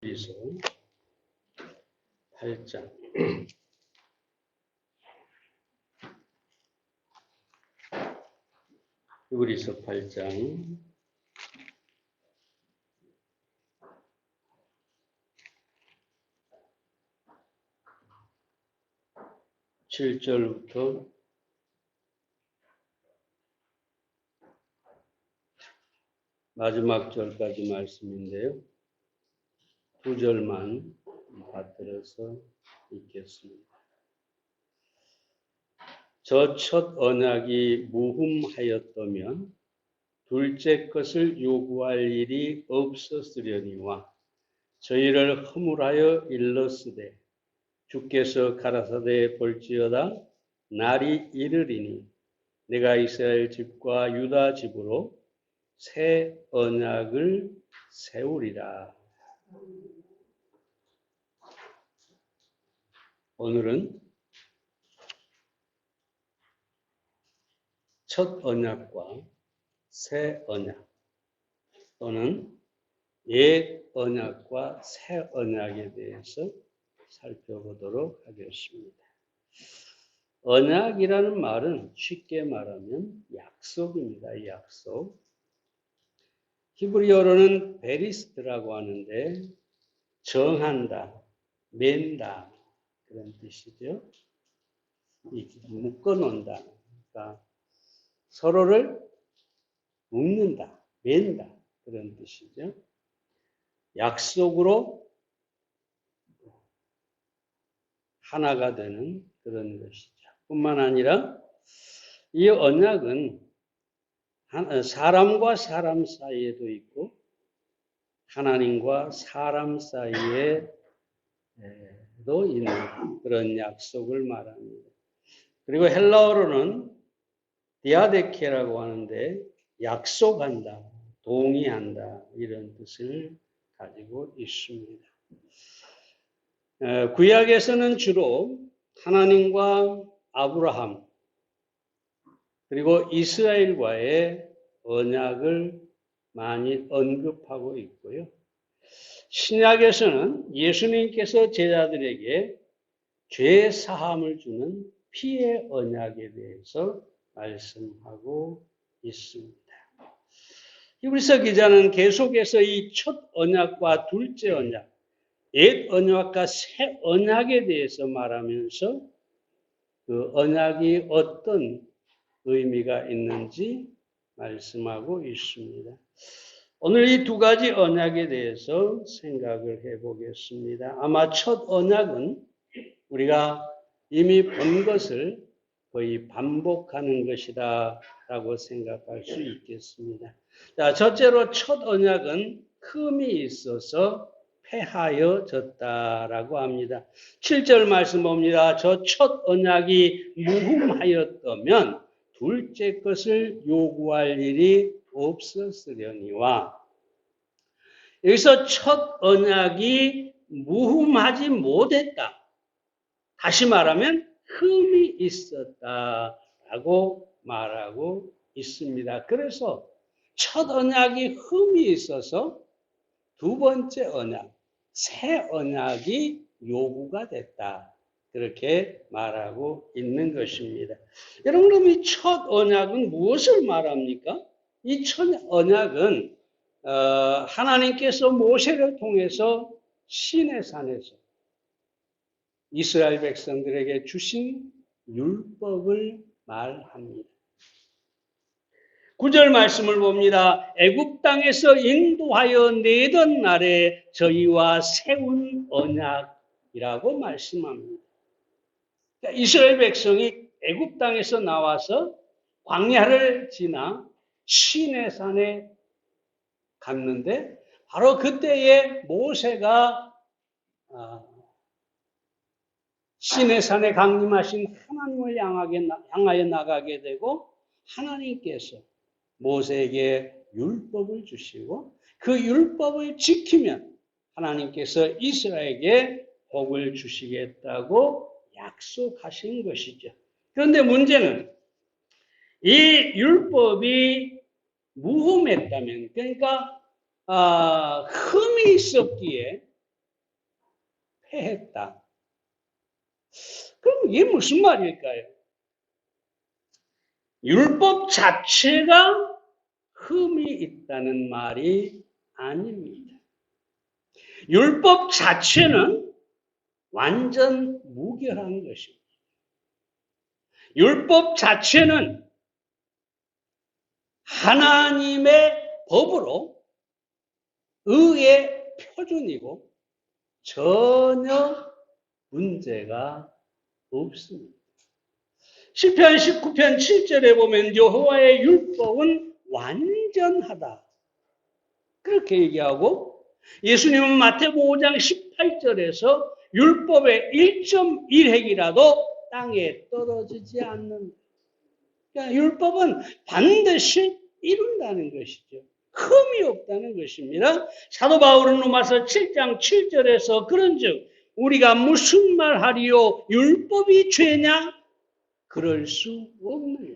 히브리서 8장 히브리서 8장 7절부터 마지막 절까지 말씀인데요. 2절만 받들어서 읽겠습니다. 저 첫 언약이 무흠하였다면 둘째 것을 요구할 일이 없었으려니와 저희를 허물하여 일렀으되 주께서 가라사대 볼지어다 날이 이르리니 내가 이스라엘 집과 유다 집으로 새 언약을 세우리라. 오늘은 첫 언약과 새 언약 또는 옛 언약과 새 언약에 대해서 살펴보도록 하겠습니다. 언약이라는 말은 쉽게 말하면 약속입니다. 약속. 히브리어로는 베리스트라고 하는데 정한다, 맨다 그런 뜻이죠. 묶어놓는다. 그러니까 서로를 묶는다, 맨다 그런 뜻이죠. 약속으로 하나가 되는 그런 것이죠. 뿐만 아니라 이 언약은 사람과 사람 사이에도 있고 하나님과 사람 사이에도 있는 그런 약속을 말합니다. 그리고 헬라어로는 디아데케라고 하는데 약속한다, 동의한다 이런 뜻을 가지고 있습니다. 구약에서는 주로 하나님과 아브라함 그리고 이스라엘과의 언약을 많이 언급하고 있고요. 신약에서는 예수님께서 제자들에게 죄 사함을 주는 피의 언약에 대해서 말씀하고 있습니다. 히브리서 기자는 계속해서 이 첫 언약과 둘째 언약, 옛 언약과 새 언약에 대해서 말하면서 그 언약이 어떤 의미가 있는지 말씀하고 있습니다. 오늘 이 두 가지 언약에 대해서 생각을 해보겠습니다. 아마 첫 언약은 우리가 이미 본 것을 거의 반복하는 것이다 라고 생각할 수 있겠습니다. 자, 첫째로 첫 언약은 흠이 있어서 폐하여졌다라고 합니다. 7절 말씀 봅니다. 저 첫 언약이 무흠하였다면 둘째 것을 요구할 일이 없었으려니와 여기서 첫 언약이 무흠하지 못했다. 다시 말하면 흠이 있었다라고 말하고 있습니다. 그래서 첫 언약이 흠이 있어서 두 번째 언약, 새 언약이 요구가 됐다. 그렇게 말하고 있는 것입니다. 여러분, 그럼 이 첫 언약은 무엇을 말합니까? 이 첫 언약은 하나님께서 모세를 통해서 시내산에서 이스라엘 백성들에게 주신 율법을 말합니다. 9절 말씀을 봅니다. 애굽 땅에서 인도하여 내던 날에 저희와 세운 언약이라고 말씀합니다. 그러니까 이스라엘 백성이 애굽 땅에서 나와서 광야를 지나 시내산에 갔는데 바로 그때에 모세가 시내산에 강림하신 하나님을 향하여 나가게 되고 하나님께서 모세에게 율법을 주시고 그 율법을 지키면 하나님께서 이스라엘에게 복을 주시겠다고 약속하신 것이죠. 그런데 문제는 이 율법이 무흠했다면 그러니까 흠이 있었기에 실패했다. 그럼 이게 무슨 말일까요? 율법 자체가 흠이 있다는 말이 아닙니다. 율법 자체는 완전 무결한 것입니다. 율법 자체는 하나님의 법으로 의의 표준이고 전혀 문제가 없습니다. 시편 19편 7절에 보면 여호와의 율법은 완전하다. 그렇게 얘기하고 예수님은 마태복음 5장 18절에서 율법의 1.1핵이라도 땅에 떨어지지 않는다. 그러니까 율법은 반드시 이룬다는 것이죠. 흠이 없다는 것입니다. 사도 바울은 로마서 7장 7절에서 그런즉 우리가 무슨 말 하리요? 율법이 죄냐? 그럴 수 없느냐.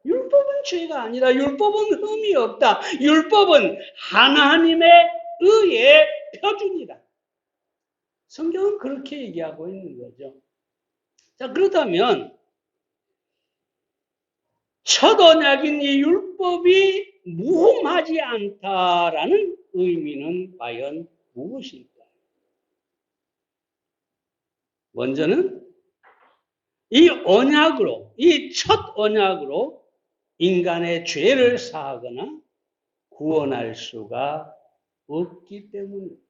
율법은 죄가 아니라 율법은 흠이 없다. 율법은 하나님의 의의 표준이다. 성경은 그렇게 얘기하고 있는 거죠. 자, 그렇다면 첫 언약인 이 율법이 무험하지 않다라는 의미는 과연 무엇일까요? 먼저는 이 언약으로, 이 첫 언약으로 인간의 죄를 사하거나 구원할 수가 없기 때문입니다.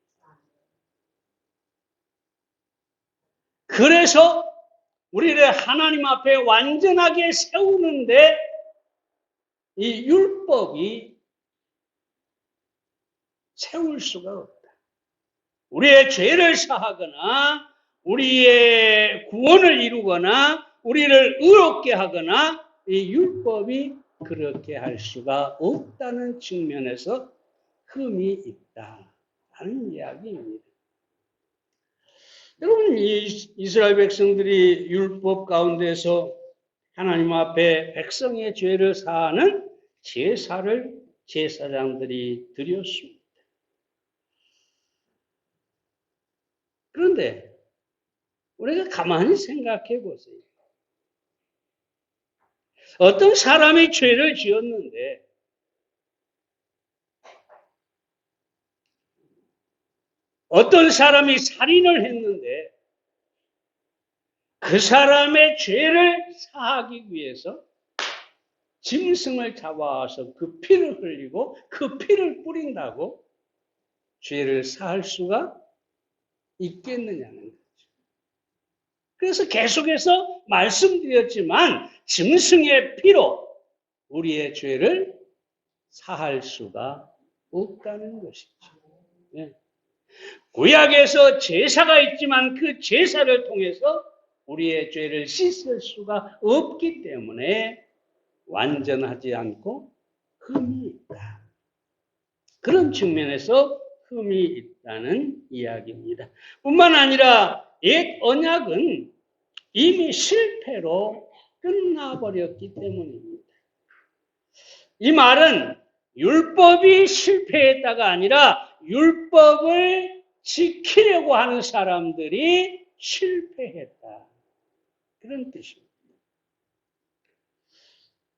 그래서 우리를 하나님 앞에 완전하게 세우는데 이 율법이 세울 수가 없다. 우리의 죄를 사하거나 우리의 구원을 이루거나 우리를 의롭게 하거나 이 율법이 그렇게 할 수가 없다는 측면에서 흠이 있다라는 이야기입니다. 여러분, 이스라엘 백성들이 율법 가운데서 하나님 앞에 백성의 죄를 사하는 제사를 제사장들이 드렸습니다. 그런데 우리가 가만히 생각해 보세요. 어떤 사람이 죄를 지었는데 어떤 사람이 살인을 했는데 그 사람의 죄를 사하기 위해서 짐승을 잡아와서 그 피를 흘리고 그 피를 뿌린다고 죄를 사할 수가 있겠느냐는 거죠. 그래서 계속해서 말씀드렸지만 짐승의 피로 우리의 죄를 사할 수가 없다는 것이죠. 네. 구약에서 제사가 있지만 그 제사를 통해서 우리의 죄를 씻을 수가 없기 때문에 완전하지 않고 흠이 있다. 그런 측면에서 흠이 있다는 이야기입니다. 뿐만 아니라 옛 언약은 이미 실패로 끝나버렸기 때문입니다. 이 말은 율법이 실패했다가 아니라 율법을 지키려고 하는 사람들이 실패했다. 그런 뜻입니다.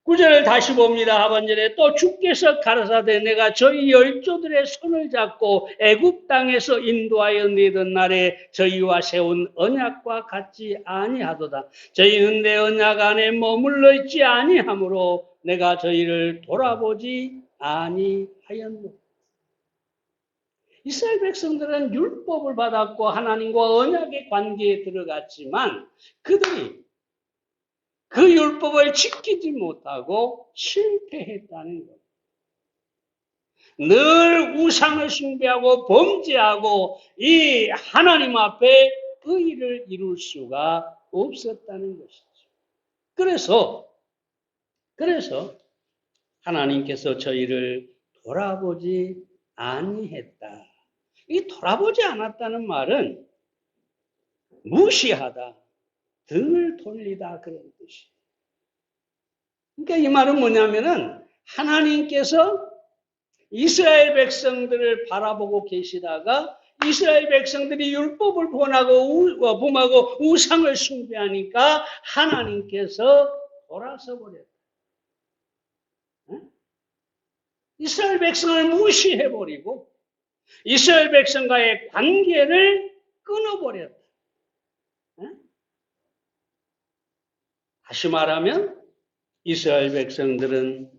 9절을 다시 봅니다. 하반절에 또 주께서 가라사대 내가 저희 열조들의 손을 잡고 애굽 땅에서 인도하여 내던 날에 저희와 세운 언약과 같지 아니하도다. 저희는 내 언약 안에 머물러 있지 아니하므로 내가 저희를 돌아보지 아니하였노라. 이스라엘 백성들은 율법을 받았고 하나님과 언약의 관계에 들어갔지만 그들이 그 율법을 지키지 못하고 실패했다는 것. 늘 우상을 숭배하고 범죄하고 이 하나님 앞에 의의를 이룰 수가 없었다는 것이죠. 그래서 하나님께서 저희를 돌아보지 아니했다. 이 돌아보지 않았다는 말은 무시하다, 등을 돌리다 그런 뜻이에요. 그러니까 이 말은 뭐냐면은 하나님께서 이스라엘 백성들을 바라보고 계시다가 이스라엘 백성들이 율법을 범하고 우상을 숭배하니까 하나님께서 돌아서 버렸다. 이스라엘 백성을 무시해버리고 이스라엘 백성과의 관계를 끊어버렸다. 다시 말하면 이스라엘 백성들은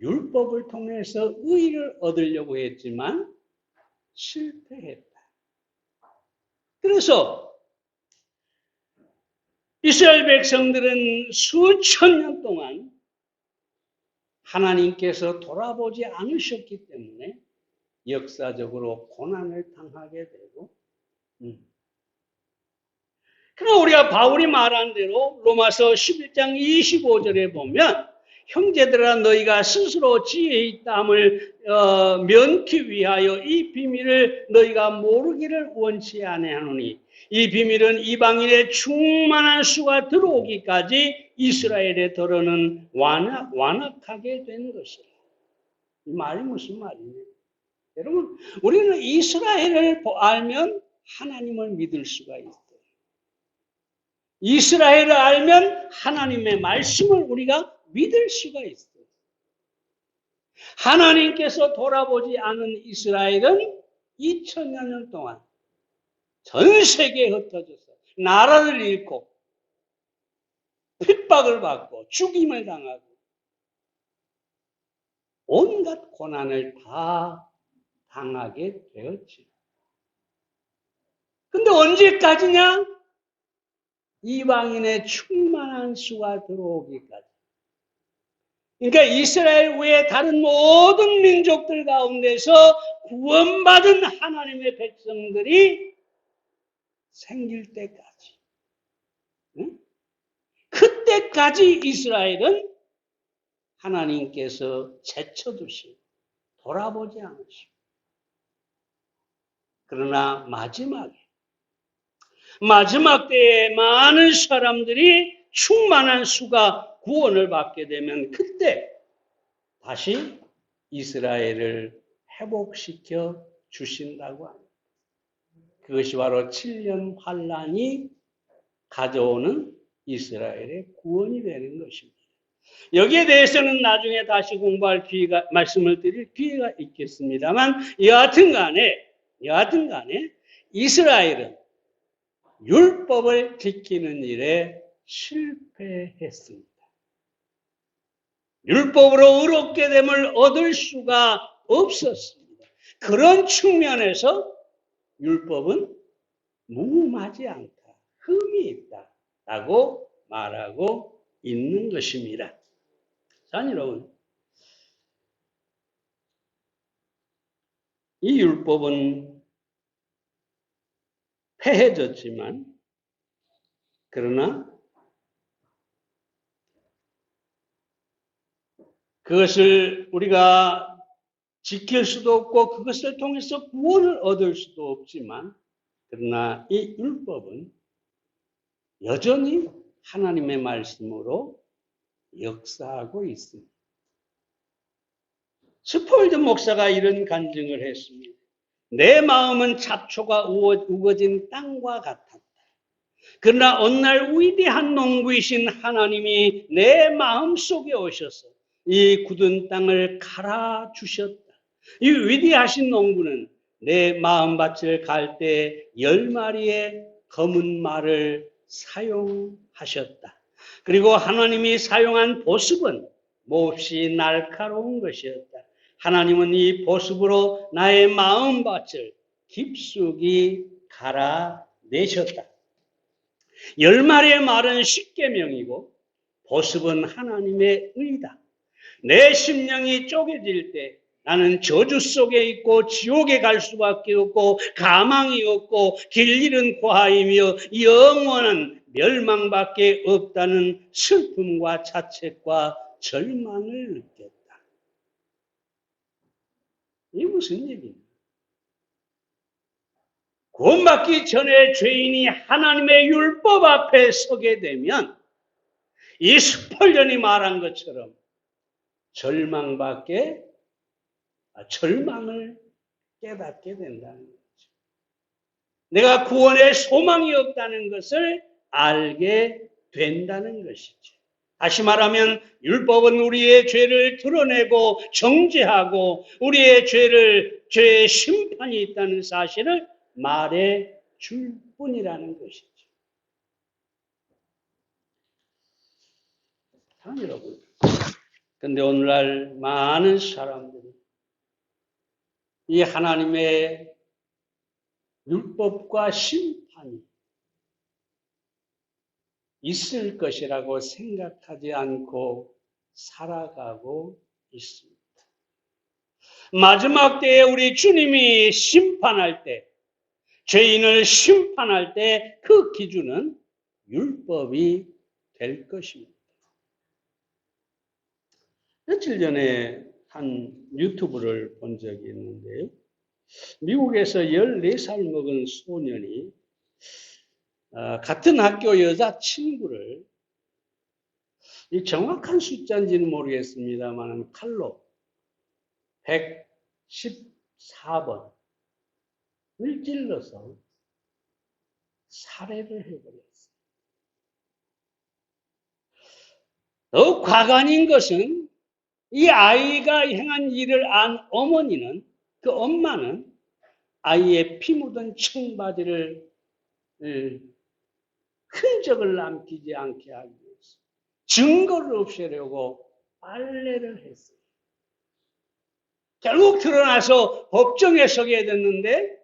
율법을 통해서 의를 얻으려고 했지만 실패했다. 그래서 이스라엘 백성들은 수천 년 동안 하나님께서 돌아보지 않으셨기 때문에 역사적으로 고난을 당하게 되고, 그러나 우리가 바울이 말한 대로 로마서 11장 25절에 보면 형제들아 너희가 스스로 지혜 있다함을 면키 위하여 이 비밀을 너희가 모르기를 원치 아니하노니 이 비밀은 이방인의 충만한 수가 들어오기까지 이스라엘의 더러는 완악하게 된 것이라. 이 말이 무슨 말이냐? 여러분, 우리는 이스라엘을 알면 하나님을 믿을 수가 있어요. 이스라엘을 알면 하나님의 말씀을 우리가 믿을 수가 있어요. 하나님께서 돌아보지 않은 이스라엘은 2000여 년 동안 전 세계에 흩어져서 나라를 잃고 핍박을 받고 죽임을 당하고 온갖 고난을 다 당하게 되었지. 근데 언제까지냐? 이방인의 충만한 수가 들어오기까지. 그러니까 이스라엘 외에 다른 모든 민족들 가운데서 구원받은 하나님의 백성들이 생길 때까지. 응? 그때까지 이스라엘은 하나님께서 제쳐두시고 돌아보지 않으시고. 그러나 마지막 때에 많은 사람들이 충만한 수가 구원을 받게 되면 그때 다시 이스라엘을 회복시켜 주신다고 합니다. 그것이 바로 7년 환란이 가져오는 이스라엘의 구원이 되는 것입니다. 여기에 대해서는 나중에 다시 공부할 말씀을 드릴 기회가 있겠습니다만 여하튼 간에 이스라엘은 율법을 지키는 일에 실패했습니다. 율법으로 의롭게 됨을 얻을 수가 없었습니다. 그런 측면에서 율법은 무음하지 않다, 흠이 있다라고 말하고 있는 것입니다. 자, 여러분, 이 율법은 폐해졌지만 그러나 그것을 우리가 지킬 수도 없고 그것을 통해서 구원을 얻을 수도 없지만 그러나 이 율법은 여전히 하나님의 말씀으로 역사하고 있습니다. 스폴드 목사가 이런 간증을 했습니다. 내 마음은 잡초가 우거진 땅과 같았다. 그러나 어느 날 위대한 농부이신 하나님이 내 마음속에 오셔서 이 굳은 땅을 갈아주셨다. 이 위대하신 농부는 내 마음밭을 갈 때 10마리의 검은 말을 사용하셨다. 그리고 하나님이 사용한 보습은 몹시 날카로운 것이었다. 하나님은 이 보습으로 나의 마음밭을 깊숙이 갈아내셨다. 10마리의 말은 십계명이고 보습은 하나님의 의다. 내 심령이 쪼개질 때 나는 저주 속에 있고 지옥에 갈 수밖에 없고 가망이 없고 길 잃은 고아이며 영원한 멸망밖에 없다는 슬픔과 자책과 절망을 느꼈다. 이게 무슨 얘기입니까? 구원받기 전에 죄인이 하나님의 율법 앞에 서게 되면 이 스폴전이 말한 것처럼 절망을 깨닫게 된다는 거죠. 내가 구원의 소망이 없다는 것을 알게 된다는 것이죠. 다시 말하면 율법은 우리의 죄를 드러내고 정죄하고 우리의 죄의 심판이 있다는 사실을 말해 줄 뿐이라는 것이죠. 여러분, 근데 오늘날 많은 사람들이 이 하나님의 율법과 심판이 있을 것이라고 생각하지 않고 살아가고 있습니다. 마지막 때에 우리 주님이 심판할 때, 죄인을 심판할 때 그 기준은 율법이 될 것입니다. 며칠 전에 한 유튜브를 본 적이 있는데요. 미국에서 14살 먹은 소년이 같은 학교 여자친구를, 이 정확한 숫자인지는 모르겠습니다만 칼로 114번을 찔러서 살해를 해버렸어요. 더욱 과관인 것은 이 아이가 행한 일을 안 어머니는, 그 엄마는 아이의 피 묻은 청바지를 흔적을 남기지 않게 하기 위해서 증거를 없애려고 빨래를 했어요. 결국 드러나서 법정에 서게 됐는데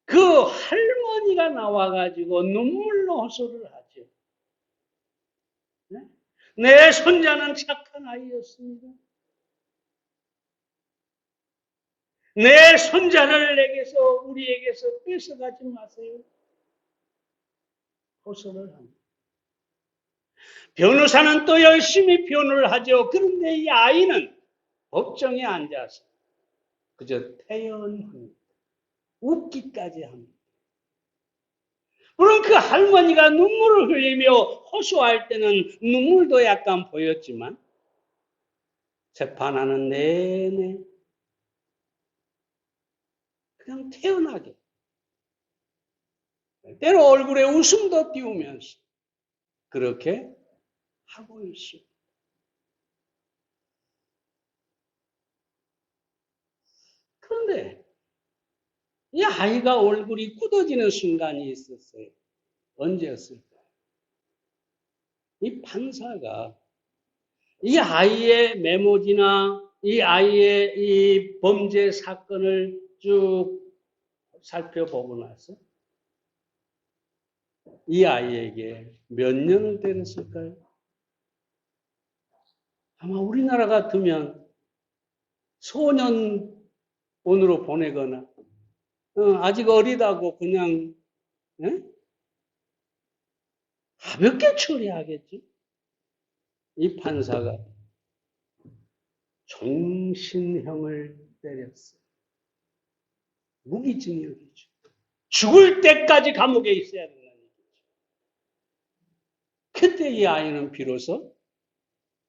그 할머니가 나와가지고 눈물로 호소를 하죠. 내 손자는 착한 아이였습니다. 내 손자를 우리에게서 뺏어가지 마세요. 호소를 합니다. 변호사는 또 열심히 변호를 하죠. 그런데 이 아이는 법정에 앉아서 그저 태연합니다. 웃기까지 합니다. 물론 그 할머니가 눈물을 흘리며 호소할 때는 눈물도 약간 보였지만 재판하는 내내 그냥 태연하게, 때로 얼굴에 웃음도 띄우면서 그렇게 하고 있습니다. 그런데 이 아이가 얼굴이 굳어지는 순간이 있었어요. 언제였을까요? 이 판사가 이 아이의 메모지나 이 아이의 이 범죄 사건을 쭉 살펴보고 나서 이 아이에게 몇 년을 때렸을까요? 아마 우리나라 같으면 소년원으로 보내거나 아직 어리다고 그냥 가볍게 처리하겠죠. 이 판사가 종신형을 때렸어요. 무기징역이죠. 죽을 때까지 감옥에 있어야 된다는 얘기죠. 그때 이 아이는 비로소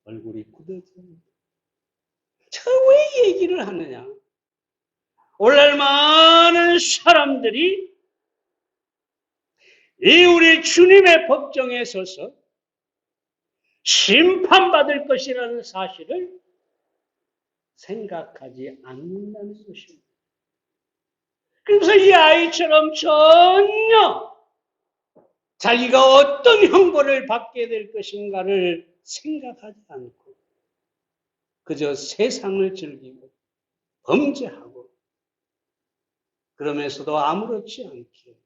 얼굴이 굳어집니다. 저 왜 얘기를 하느냐? 오늘날 많은 사람들이 이 우리 주님의 법정에 서서 심판받을 것이라는 사실을 생각하지 않는다는 것입니다. 그래서 이 아이처럼 전혀 자기가 어떤 형벌을 받게 될 것인가를 생각하지 않고 그저 세상을 즐기고 범죄하고 그러면서도 아무렇지 않게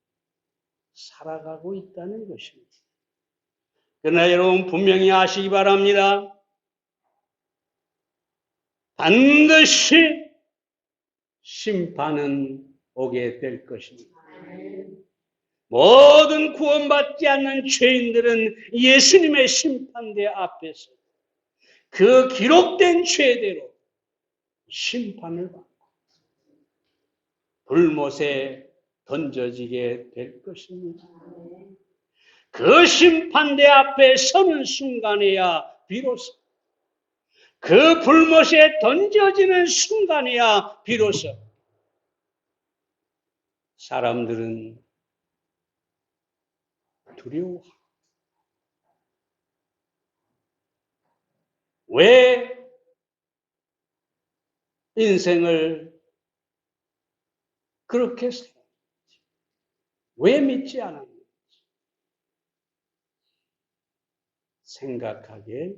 살아가고 있다는 것입니다. 그러나 여러분 분명히 아시기 바랍니다. 반드시 심판은 오게 될 것입니다. 모든 구원받지 않는 죄인들은 예수님의 심판대 앞에서 그 기록된 죄대로 심판을 받고 불못에 던져지게 될 것입니다. 그 심판대 앞에 서는 순간에야 비로소 그 불못에 던져지는 순간에야 비로소 사람들은 두려워합니다. 왜 인생을 그렇게 살았는지, 왜 믿지 않았는지 생각하게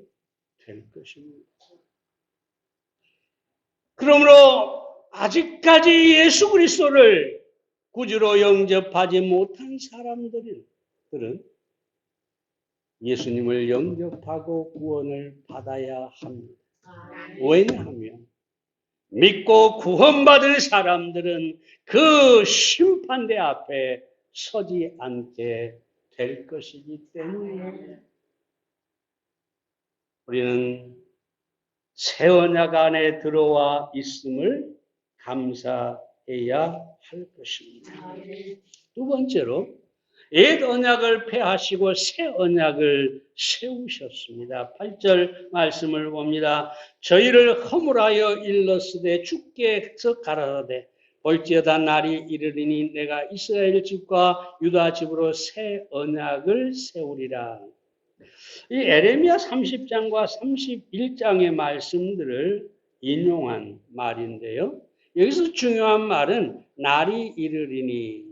될 것입니다. 그러므로 아직까지 예수 그리스도를 구주로 영접하지 못한 사람들은 예수님을 영접하고 구원을 받아야 합니다. 왜냐하면 믿고 구원받을 사람들은 그 심판대 앞에 서지 않게 될 것이기 때문에 우리는 새 언약 안에 들어와 있음을 감사해야 할 것입니다. 두 번째로 옛 언약을 폐하시고 새 언약을 세우셨습니다. 8절 말씀을 봅니다. 저희를 허물하여 일렀으되 주께서 가라사대 볼지어다 날이 이르리니 내가 이스라엘 집과 유다 집으로 새 언약을 세우리라. 이 에레미야 30장과 31장의 말씀들을 인용한 말인데요. 여기서 중요한 말은 날이 이르리니.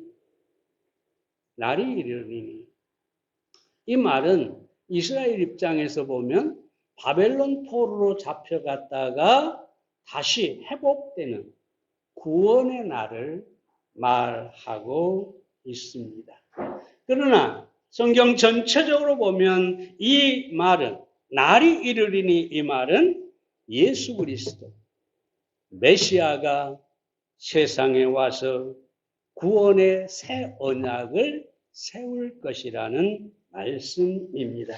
이 말은 이스라엘 입장에서 보면 바벨론 포로로 잡혀갔다가 다시 회복되는 구원의 날을 말하고 있습니다. 그러나 성경 전체적으로 보면 이 말은 날이 이르리니 이 말은 예수 그리스도 메시아가 세상에 와서 구원의 새 언약을 세울 것이라는 말씀입니다.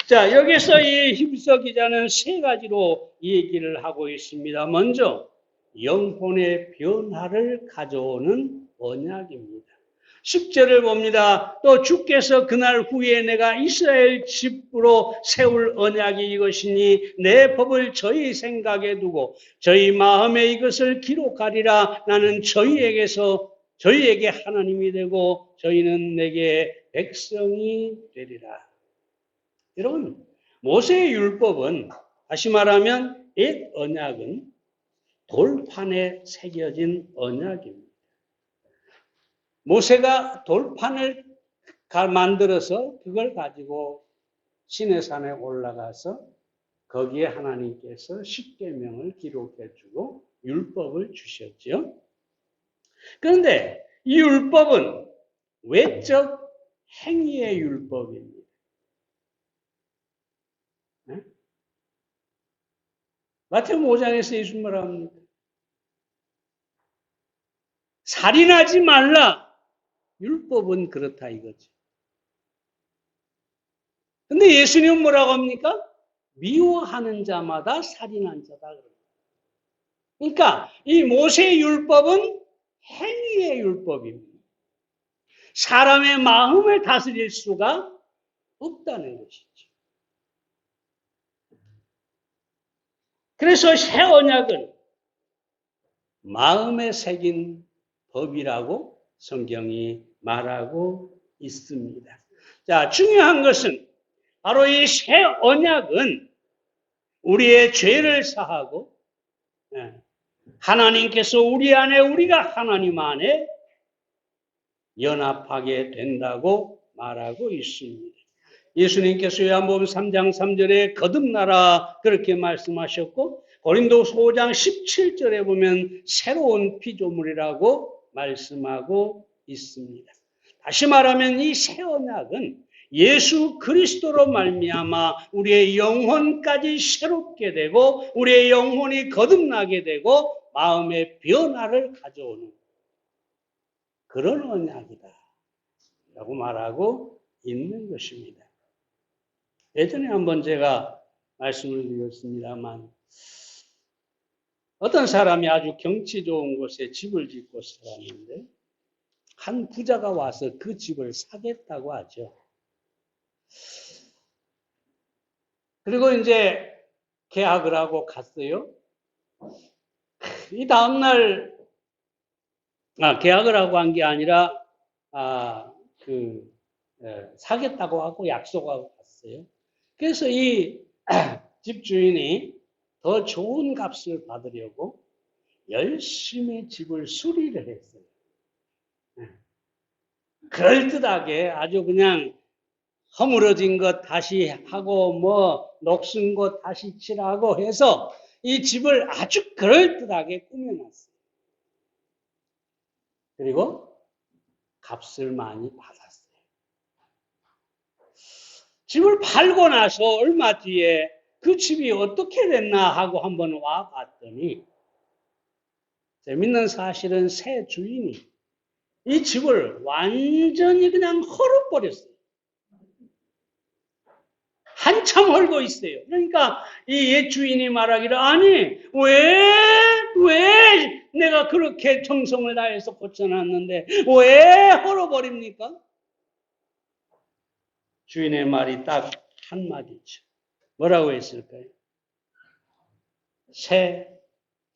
자, 여기서 이 히브리서 기자는 세 가지로 얘기를 하고 있습니다. 먼저 영혼의 변화를 가져오는 언약입니다. 10절을 봅니다. 또 주께서 그날 후에 내가 이스라엘 집으로 세울 언약이 이것이니 내 법을 저희 생각에 두고 저희 마음에 이것을 기록하리라. 나는 저희에게 하나님이 되고 저희는 내게 백성이 되리라. 여러분, 모세의 율법은 다시 말하면 옛 언약은 돌판에 새겨진 언약입니다. 모세가 돌판을 만들어서 그걸 가지고 시내산에 올라가서 거기에 하나님께서 십계명을 기록해 주고 율법을 주셨죠. 그런데 이 율법은 외적 행위의 율법입니다. 네? 마태복음 5장에서 예수님 뭐라 합니까? 살인하지 말라. 율법은 그렇다 이거지. 근데 예수님은 뭐라고 합니까? 미워하는 자마다 살인한 자다. 그러니까 이 모세의 율법은 행위의 율법입니다. 사람의 마음을 다스릴 수가 없다는 것이죠. 그래서 새 언약은 마음에 새긴 법이라고 성경이 말하고 있습니다. 자, 중요한 것은 바로 이 새 언약은 우리의 죄를 사하고 하나님께서 우리 안에 우리가 하나님 안에 연합하게 된다고 말하고 있습니다. 예수님께서 요한복음 3장 3절에 거듭나라 그렇게 말씀하셨고 고린도서 5장 17절에 보면 새로운 피조물이라고 말씀하고 있습니다. 다시 말하면 이 새 언약은 예수 그리스도로 말미암아 우리의 영혼까지 새롭게 되고 우리의 영혼이 거듭나게 되고 마음의 변화를 가져오는 그런 언약이다 라고 말하고 있는 것입니다. 예전에 한번 제가 말씀을 드렸습니다만 어떤 사람이 아주 경치 좋은 곳에 집을 짓고 살았는데 한 부자가 와서 그 집을 사겠다고 하죠. 그리고 이제 계약을 하고 갔어요. 이 다음날 계약을 하고 한 게 아니라, 아, 그, 사겠다고 하고 약속하고 갔어요. 그래서 이 집주인이 더 좋은 값을 받으려고 열심히 집을 수리를 했어요. 그럴듯하게 아주 그냥 허물어진 것 다시 하고 뭐 녹슨 것 다시 칠하고 해서 이 집을 아주 그럴듯하게 꾸며놨어요. 그리고 값을 많이 받았어요. 집을 팔고 나서 얼마 뒤에 그 집이 어떻게 됐나 하고 한번 와봤더니 재밌는 사실은 새 주인이 이 집을 완전히 그냥 헐어버렸어요. 한참 헐고 있어요. 그러니까 이 옛 주인이 말하기를 아니 왜 내가 그렇게 정성을 다해서 고쳐놨는데 왜 헐어버립니까? 주인의 말이 딱 한마디죠. 뭐라고 했을까요? 새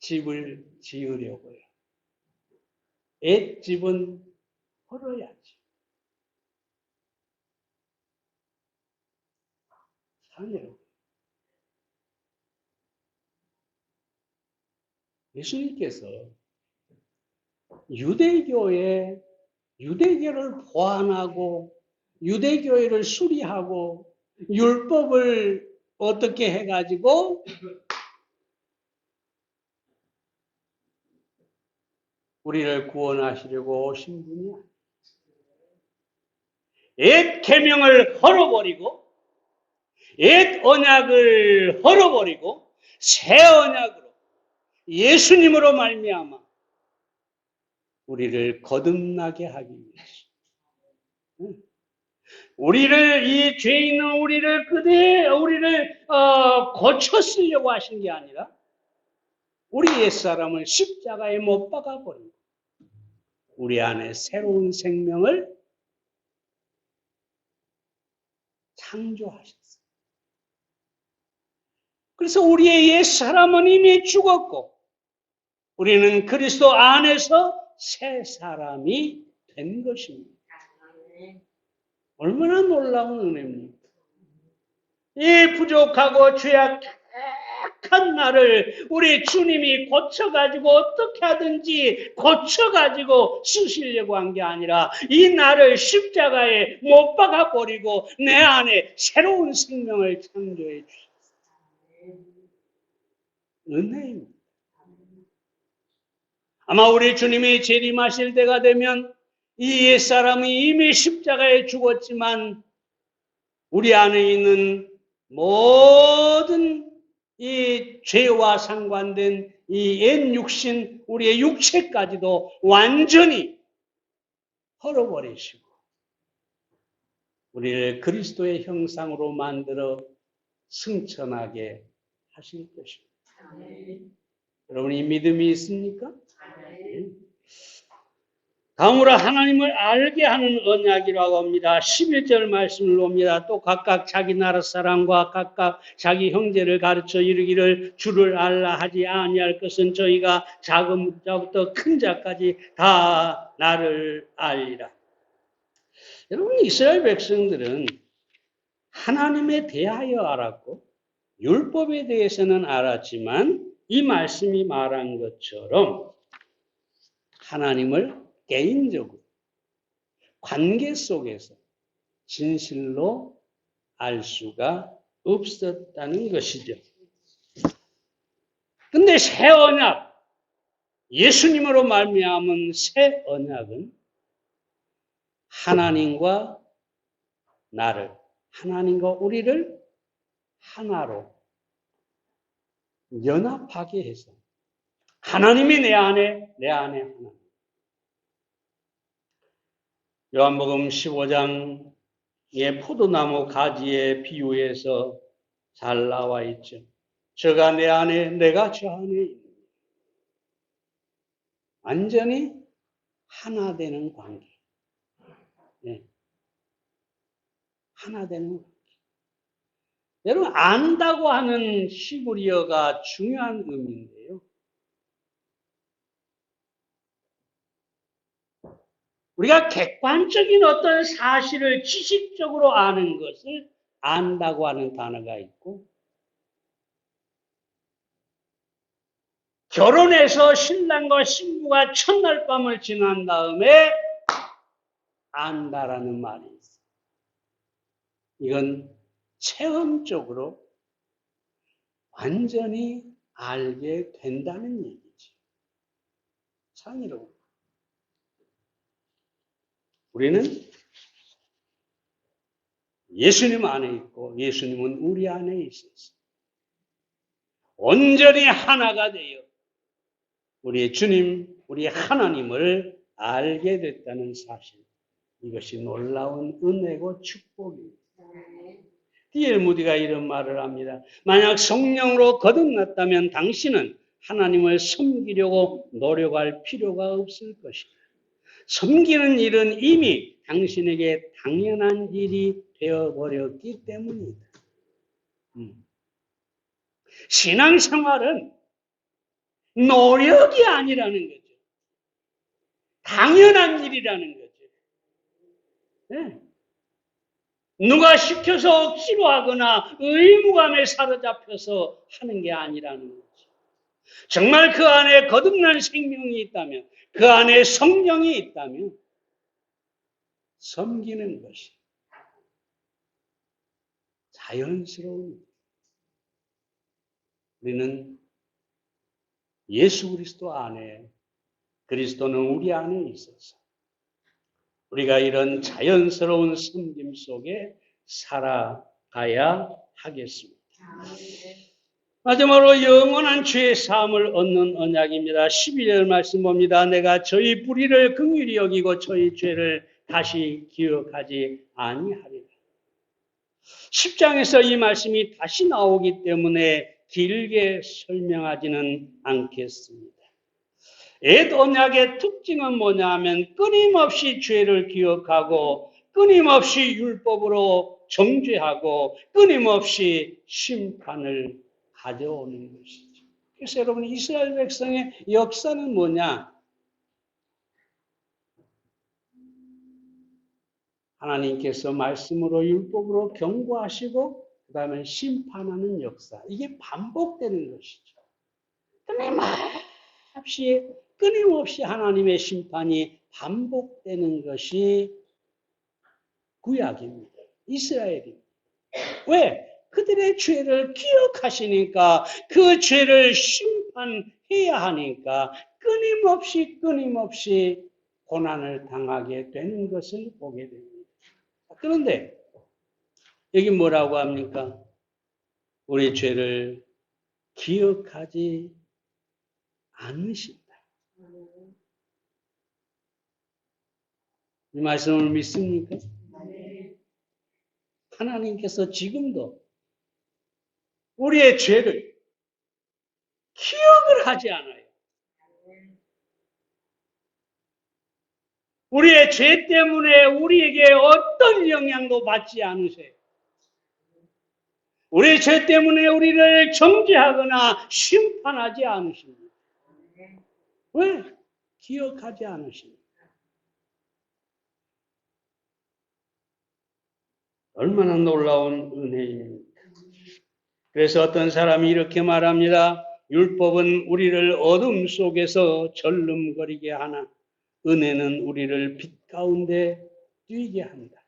집을 지으려고요. 옛 집은 헐어야지. 사네요. 예수님께서 유대교를 보완하고 유대교회를 수리하고 율법을 어떻게 해가지고 우리를 구원하시려고 오신 분이 아니에요. 옛 계명을 헐어버리고 옛 언약을 헐어버리고 새 언약으로 예수님으로 말미암아 우리를 거듭나게 하기 위해서 우리를 이 죄 있는 우리를 고쳐 쓰려고 하신 게 아니라 우리 옛사람을 십자가에 못 박아버리고 우리 안에 새로운 생명을 창조하셨어요. 그래서 우리의 옛사람은 이미 죽었고 우리는 그리스도 안에서 새 사람이 된 것입니다. 얼마나 놀라운 은혜입니까? 이 부족하고 죄악한 나를 우리 주님이 고쳐가지고 어떻게 하든지 고쳐가지고 쓰시려고 한 게 아니라 이 나를 십자가에 못 박아버리고 내 안에 새로운 생명을 창조해 주셨어요. 은혜입니다. 아마 우리 주님이 재림하실 때가 되면 이 옛사람이 이미 십자가에 죽었지만 우리 안에 있는 모든 이 죄와 상관된 이 옛 육신, 우리의 육체까지도 완전히 헐어버리시고 우리를 그리스도의 형상으로 만들어 승천하게 하실 것입니다. 여러분이 믿음이 있습니까? 다음으로 하나님을 알게 하는 언약이라고 합니다. 11절 말씀을 봅니다. 또 각각 자기 나라 사람과 각각 자기 형제를 가르쳐 이르기를 주를 알라 하지 아니할 것은 저희가 작은 자부터 큰 자까지 다 나를 알리라. 여러분 이스라엘 백성들은 하나님에 대하여 알았고 율법에 대해서는 알았지만 이 말씀이 말한 것처럼 하나님을 개인적으로 관계 속에서 진실로 알 수가 없었다는 것이죠. 근데 새 언약, 예수님으로 말미암은 새 언약은 하나님과 하나님과 우리를 하나로 연합하게 해서 하나님이 내 안에 하나님. 요한복음 15장의 포도나무 가지의 비유에서 잘 나와 있죠. 저가 내 안에, 내가 저 안에 있는 완전히 하나 되는 관계. 네. 하나 되는 관계. 여러분 안다고 하는 히브리어가 중요한 의미인데요. 우리가 객관적인 어떤 사실을 지식적으로 아는 것을 안다고 하는 단어가 있고, 결혼해서 신랑과 신부가 첫날 밤을 지난 다음에 안다라는 말이 있어요. 이건 체험적으로 완전히 알게 된다는 얘기지. 상의로. 우리는 예수님 안에 있고 예수님은 우리 안에 있어서 온전히 하나가 되어 우리의 주님, 우리의 하나님을 알게 됐다는 사실. 이것이 놀라운 은혜고 축복입니다. D.L. 무디가 이런 말을 합니다. 만약 성령으로 거듭났다면 당신은 하나님을 섬기려고 노력할 필요가 없을 것이다. 섬기는 일은 이미 당신에게 당연한 일이 되어버렸기 때문이다. 신앙생활은 노력이 아니라는 거죠. 당연한 일이라는 거죠. 네. 누가 시켜서 억지로 하거나 의무감에 사로잡혀서 하는 게 아니라는 거죠. 정말 그 안에 거듭난 생명이 있다면, 그 안에 성령이 있다면 섬기는 것이 자연스러운. 우리는 예수 그리스도 안에, 그리스도는 우리 안에 있어서 우리가 이런 자연스러운 섬김 속에 살아가야 하겠습니다. 마지막으로 영원한 죄 사함을 얻는 언약입니다. 12절 말씀 봅니다. 내가 저희 불의를 긍휼히 여기고 저희 죄를 다시 기억하지 아니하리라. 10장에서 이 말씀이 다시 나오기 때문에 길게 설명하지는 않겠습니다. 옛 언약의 특징은 뭐냐 하면 끊임없이 죄를 기억하고 끊임없이 율법으로 정죄하고 끊임없이 심판을 가져오는 것이죠. 그래서 여러분, 이스라엘 백성의 역사는 뭐냐? 하나님께서 말씀으로 율법으로 경고하시고 그 다음에 심판하는 역사. 이게 반복되는 것이죠. 끊임없이 하나님의 심판이 반복되는 것이 구약입니다. 이스라엘입니다. 왜? 그들의 죄를 기억하시니까, 그 죄를 심판해야 하니까 끊임없이 고난을 당하게 되는 것을 보게 됩니다. 그런데 여기 뭐라고 합니까? 우리 죄를 기억하지 않으신다. 이 말씀을 믿습니까? 하나님께서 지금도 우리의 죄를 기억을 하지 않아요. 우리의 죄 때문에 우리에게 어떤 영향도 받지 않으세요. 우리의 죄 때문에 우리를 정죄하거나 심판하지 않으십니다. 왜? 기억하지 않으십니다. 얼마나 놀라운 은혜입니까? 그래서 어떤 사람이 이렇게 말합니다. 율법은 우리를 어둠 속에서 절름거리게 하나 은혜는 우리를 빛 가운데 뛰게 한다.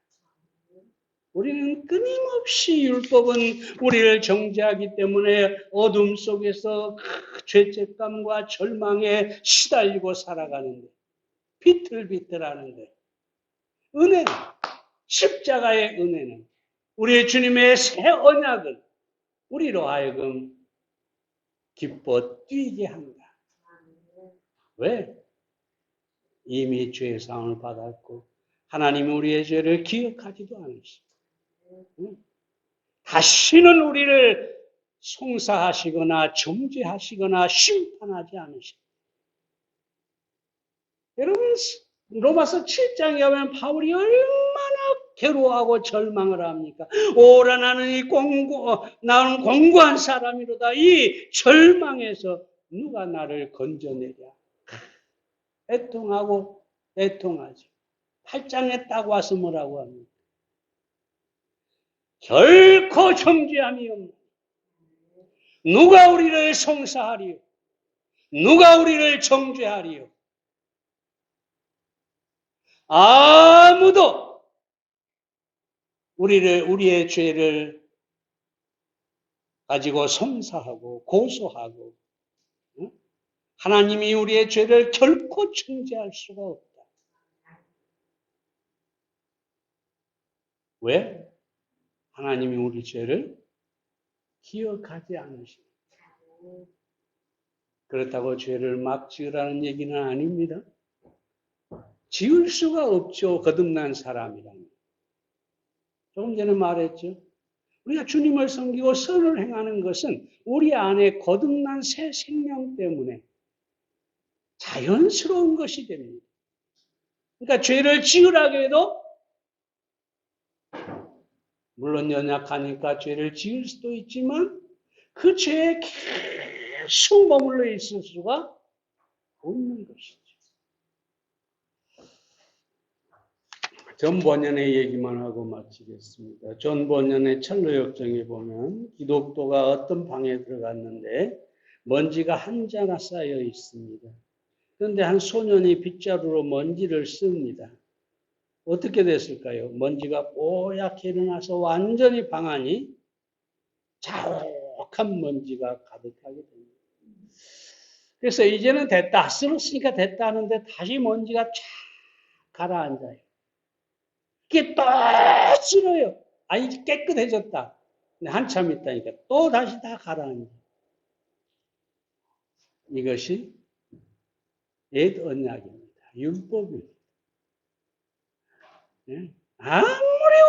우리는 끊임없이 율법은 우리를 정죄하기 때문에 어둠 속에서 죄책감과 절망에 시달리고 살아가는데, 비틀비틀하는데, 은혜는, 십자가의 은혜는, 우리 주님의 새 언약은 우리로 하여금 기뻐 뛰게 한다. 왜? 이미 죄사함을 받았고 하나님이 우리의 죄를 기억하지도 않으시고 다시는 우리를 송사하시거나 정죄하시거나 심판하지 않으시고. 여러분, 로마서 7장에 가면 바울이 얼마나 괴로워하고 절망을 합니까? 오라 나는 나는 공고한 사람이로다. 이 절망에서 누가 나를 건져내랴. 애통하고 애통하죠. 8장에 딱 와서 뭐라고 합니까? 결코 정죄함이 없는 누가 우리를 송사하리요? 누가 우리를 정죄하리요? 아무도 우리의 죄를 가지고 송사하고 고소하고 하나님이 우리의 죄를 결코 정죄할 수가 없다. 왜? 하나님이 우리 죄를 기억하지 않으십니다. 그렇다고 죄를 막 지으라는 얘기는 아닙니다. 지을 수가 없죠. 거듭난 사람이라면. 조금 전에 말했죠. 우리가 주님을 섬기고 선을 행하는 것은 우리 안에 거듭난 새 생명 때문에 자연스러운 것이 됩니다. 그러니까 죄를 지으라고 해도 물론 연약하니까 죄를 지을 수도 있지만 그 죄에 계속 머물러 있을 수가 없는 것이죠. 존 버년의 얘기만 하고 마치겠습니다. 존 버년의 철로역정에 보면 기독도가 어떤 방에 들어갔는데 먼지가 한 자나 쌓여 있습니다. 그런데 한 소년이 빗자루로 먼지를 씁니다. 어떻게 됐을까요? 먼지가 뽀얗게 일어나서 완전히 방 안이 자욱한 먼지가 가득하게 됩니다. 그래서 이제는 됐다. 쓸었으니까 됐다 하는데 다시 먼지가 쫙 가라앉아요. 이게 또 쓸어요. 이제 깨끗해졌다. 근데 한참 있다니까 또 다시 다 가라앉아요. 이것이 옛 언약입니다. 율법입니다. 네? 아무리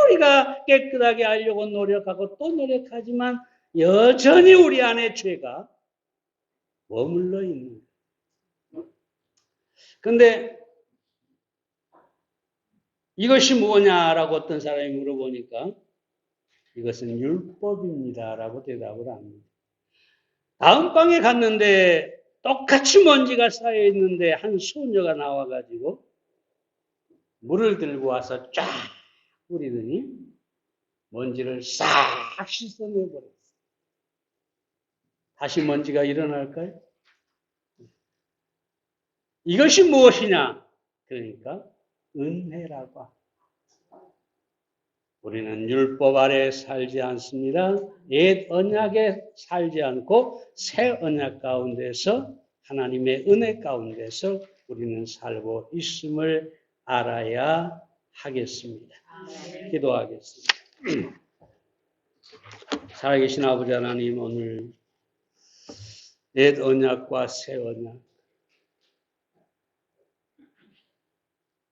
우리가 깨끗하게 하려고 노력하고 또 노력하지만 여전히 우리 안에 죄가 머물러 있는 거예요. 그런데 이것이 뭐냐라고 어떤 사람이 물어보니까 이것은 율법입니다라고 대답을 합니다. 다음 방에 갔는데 똑같이 먼지가 쌓여 있는데 한 소녀가 나와가지고 물을 들고 와서 쫙 뿌리더니 먼지를 싹 씻어내버렸어요. 다시 먼지가 일어날까요? 이것이 무엇이냐? 그러니까 은혜라고 합니다. 우리는 율법 아래 살지 않습니다. 옛 언약에 살지 않고 새 언약 가운데서 하나님의 은혜 가운데서 우리는 살고 있음을 알아야 하겠습니다. 기도하겠습니다. 살아계신 아버지 하나님, 오늘 옛 언약과 새 언약,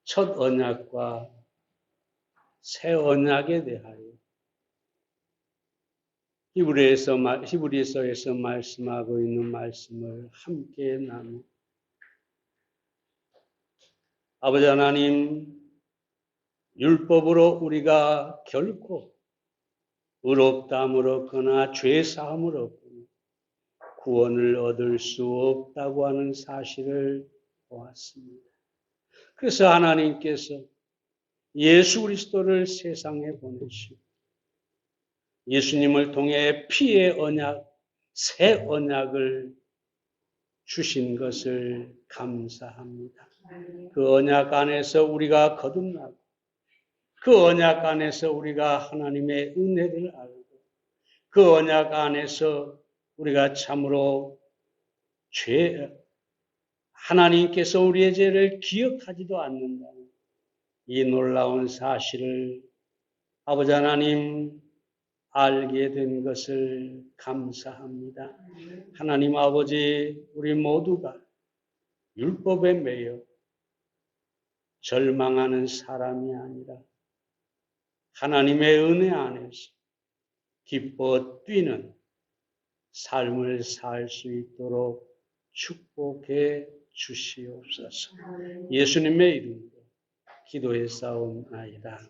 첫 언약과 새 언약에 대하여 히브리서에서 말씀하고 있는 말씀을 함께 나누. 아버지 하나님, 율법으로 우리가 결코 의롭다함을 얻거나 죄사함을 얻거나 구원을 얻을 수 없다고 하는 사실을 보았습니다. 그래서 하나님께서 예수 그리스도를 세상에 보내시고 예수님을 통해 피의 언약, 새 언약을 주신 것을 감사합니다. 그 언약 안에서 우리가 거듭나고 그 언약 안에서 우리가 하나님의 은혜를 알고 그 언약 안에서 우리가 참으로 하나님께서 우리의 죄를 기억하지도 않는다는 이 놀라운 사실을 아버지 하나님 알게 된 것을 감사합니다. 하나님 아버지, 우리 모두가 율법에 매여 절망하는 사람이 아니라 하나님의 은혜 안에서 기뻐 뛰는 삶을 살 수 있도록 축복해 주시옵소서. 예수님의 이름으로 기도해 싸움나이다.